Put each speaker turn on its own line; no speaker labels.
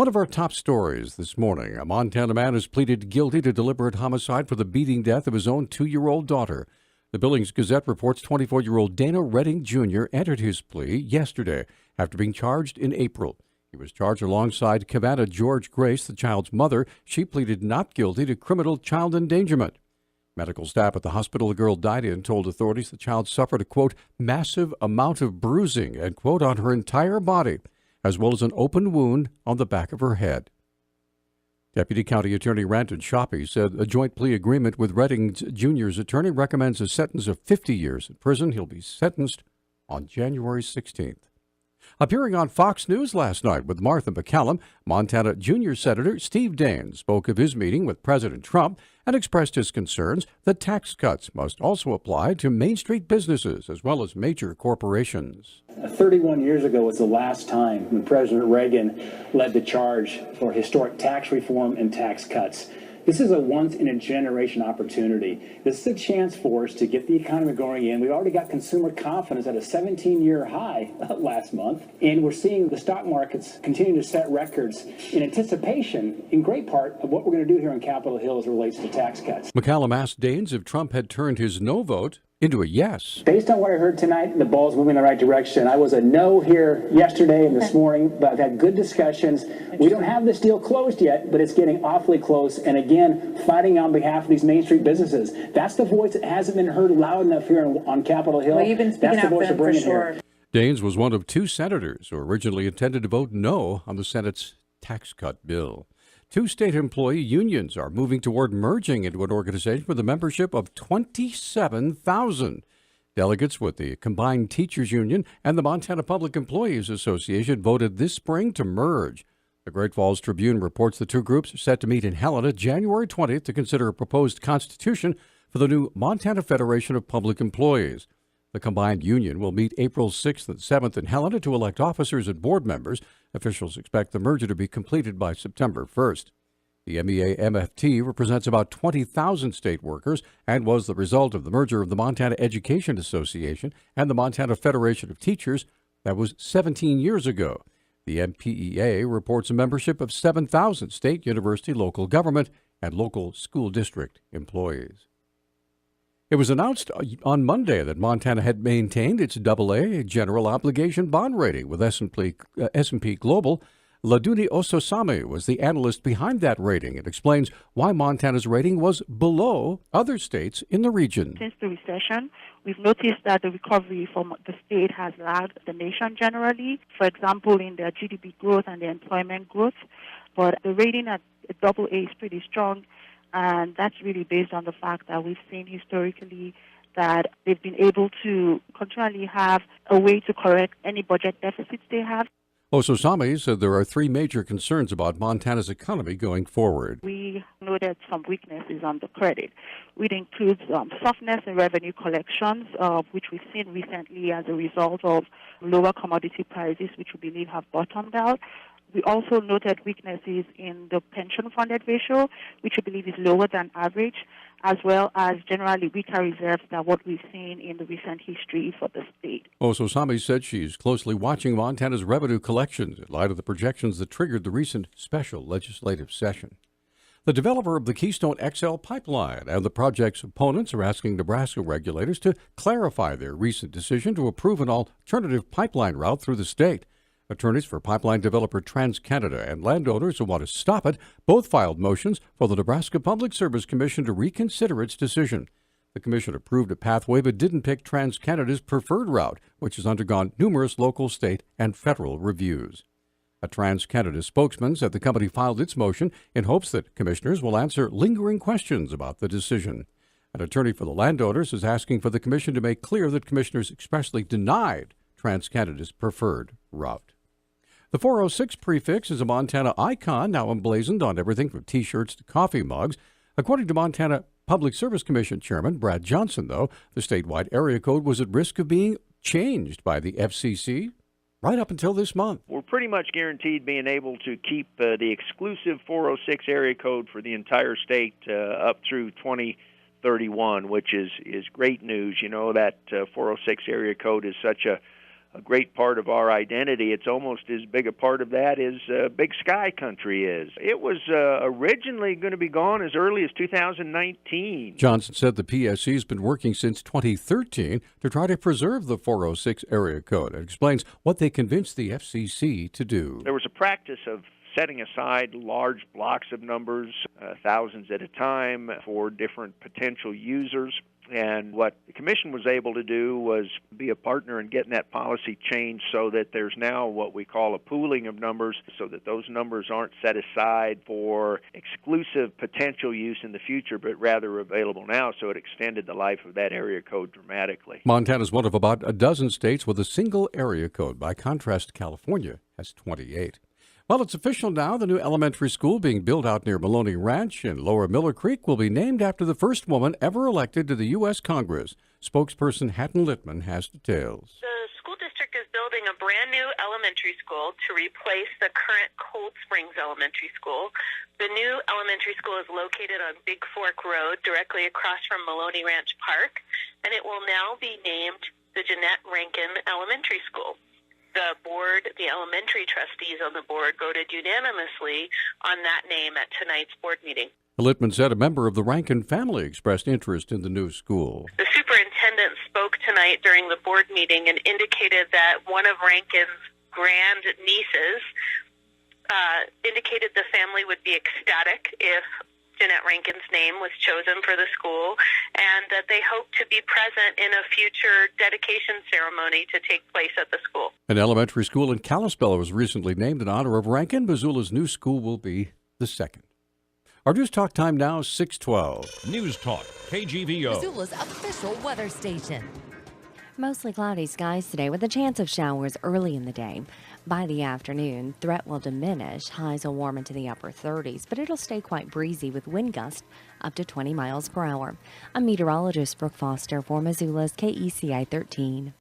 One of our top stories this morning, a Montana man has pleaded guilty to deliberate homicide for the beating death of his own 2-year-old daughter. The Billings Gazette reports 24-year-old Dana Redding Jr. entered his plea yesterday after being charged in April. He was charged alongside Cavanna George Grace, the child's mother. She pleaded not guilty to criminal child endangerment. Medical staff at the hospital the girl died in told authorities the child suffered a, quote, massive amount of bruising, and, quote, on her entire body, as well as an open wound on the back of her head. Deputy County Attorney Ranton Shoppy said a joint plea agreement with Redding Jr.'s attorney recommends a sentence of 50 years in prison. He'll be sentenced on January 16th. Appearing on Fox News last night with Martha McCallum, Montana Junior Senator Steve Daines spoke of his meeting with President Trump and expressed his concerns that tax cuts must also apply to Main Street businesses as well as major corporations.
31 years ago was the last time when President Reagan led the charge for historic tax reform and tax cuts. This is a once-in-a-generation opportunity. This is a chance for us to get the economy going again. We've already got consumer confidence at a 17-year high last month, and we're seeing the stock markets continue to set records in anticipation, in great part, of what we're going to do here on Capitol Hill as it relates to tax cuts.
McCallum asked Daines if Trump had turned his no vote into a yes.
Based on what I heard tonight, the ball's moving in the right direction. I was a no here yesterday and this morning, but I've had good discussions. We don't have this deal closed yet, but it's getting awfully close. And again, fighting on behalf of these Main Street businesses. That's the voice that hasn't been heard loud enough here on Capitol Hill.
Well, you've been speaking
That's the voice
up
we're bringing
for sure.
here.
Daines was one of 2 senators who originally intended to vote no on the Senate's tax cut bill. 2 state employee unions are moving toward merging into an organization with a membership of 27,000. Delegates with the Combined Teachers Union and the Montana Public Employees Association voted this spring to merge. The Great Falls Tribune reports the 2 groups are set to meet in Helena January 20th to consider a proposed constitution for the new Montana Federation of Public Employees. The combined union will meet April 6th and 7th in Helena to elect officers and board members. Officials expect the merger to be completed by September 1st. The MEA-MFT represents about 20,000 state workers and was the result of the merger of the Montana Education Association and the Montana Federation of Teachers. That was 17 years ago. The MPEA reports a membership of 7,000 state, university, local government, and local school district employees. It was announced on Monday that Montana had maintained its AA general obligation bond rating with S&P Global. Laduni Ososami was the analyst behind that rating. It explains why Montana's rating was below other states in the region.
Since the recession, we've noticed that the recovery from the state has lagged the nation generally, for example, in their GDP growth and their employment growth. But the rating at AA is pretty strong, and that's really based on the fact that we've seen historically that they've been able to continually have a way to correct any budget deficits they have.
Ososami said there are 3 major concerns about Montana's economy going forward.
We noted some weaknesses on the credit, which includes softness in revenue collections, which we've seen recently as a result of lower commodity prices, which we believe have bottomed out. We also noted weaknesses in the pension funded ratio, which we believe is lower than average, as well as generally weaker reserves than what we've seen in the recent history for the state.
Ososami said she's closely watching Montana's revenue collections in light of the projections that triggered the recent special legislative session. The developer of the Keystone XL pipeline and the project's opponents are asking Nebraska regulators to clarify their recent decision to approve an alternative pipeline route through the state. Attorneys for pipeline developer TransCanada and landowners who want to stop it both filed motions for the Nebraska Public Service Commission to reconsider its decision. The commission approved a pathway but didn't pick TransCanada's preferred route, which has undergone numerous local, state, and federal reviews. A TransCanada spokesman said the company filed its motion in hopes that commissioners will answer lingering questions about the decision. An attorney for the landowners is asking for the commission to make clear that commissioners expressly denied TransCanada's preferred route. The 406 prefix is a Montana icon now emblazoned on everything from T-shirts to coffee mugs. According to Montana Public Service Commission Chairman Brad Johnson, though, the statewide area code was at risk of being changed by the FCC right up until this month.
We're pretty much guaranteed being able to keep the exclusive 406 area code for the entire state up through 2031, which is great news. You know, that 406 area code is such a a great part of our identity. It's almost as big a part of that as Big Sky Country is. It was originally going to be gone as early as 2019.
Johnson said the PSC has been working since 2013 to try to preserve the 406 area code and explains what they convinced the FCC to do.
There was a practice of setting aside large blocks of numbers, thousands at a time, for different potential users. And what the Commission was able to do was be a partner in getting that policy changed so that there's now what we call a pooling of numbers, so that those numbers aren't set aside for exclusive potential use in the future, but rather available now. So it extended the life of that area code dramatically.
Montana is one of about a dozen states with a single area code. By contrast, California has 28. Well, it's official now. The new elementary school being built out near Maloney Ranch in Lower Miller Creek will be named after the first woman ever elected to the U.S. Congress. Spokesperson Hatton Littman has details.
The school district is building a brand new elementary school to replace the current Cold Springs Elementary School. The new elementary school is located on Big Fork Road, directly across from Maloney Ranch Park, and it will now be named the Jeanette Rankin Elementary School. The board, the elementary trustees on the board, voted unanimously on that name at tonight's board meeting.
Littman said a member of the Rankin family expressed interest in the new school.
The superintendent spoke tonight during the board meeting and indicated that one of Rankin's grand nieces indicated the family would be ecstatic if Jeanette Rankin's name was chosen for the school, and that they hope to be present in a future dedication ceremony to take place at the school.
An elementary school in Kalispell was recently named in honor of Rankin. Missoula's new school will be the second. Our News Talk time now, 6:12.
News Talk, KGVO.
Missoula's official weather station. Mostly cloudy skies today with a chance of showers early in the day. By the afternoon, threat will diminish. Highs will warm into the upper 30s, but it'll stay quite breezy with wind gusts up to 20 miles per hour. I'm meteorologist Brooke Foster for Missoula's KECI 13.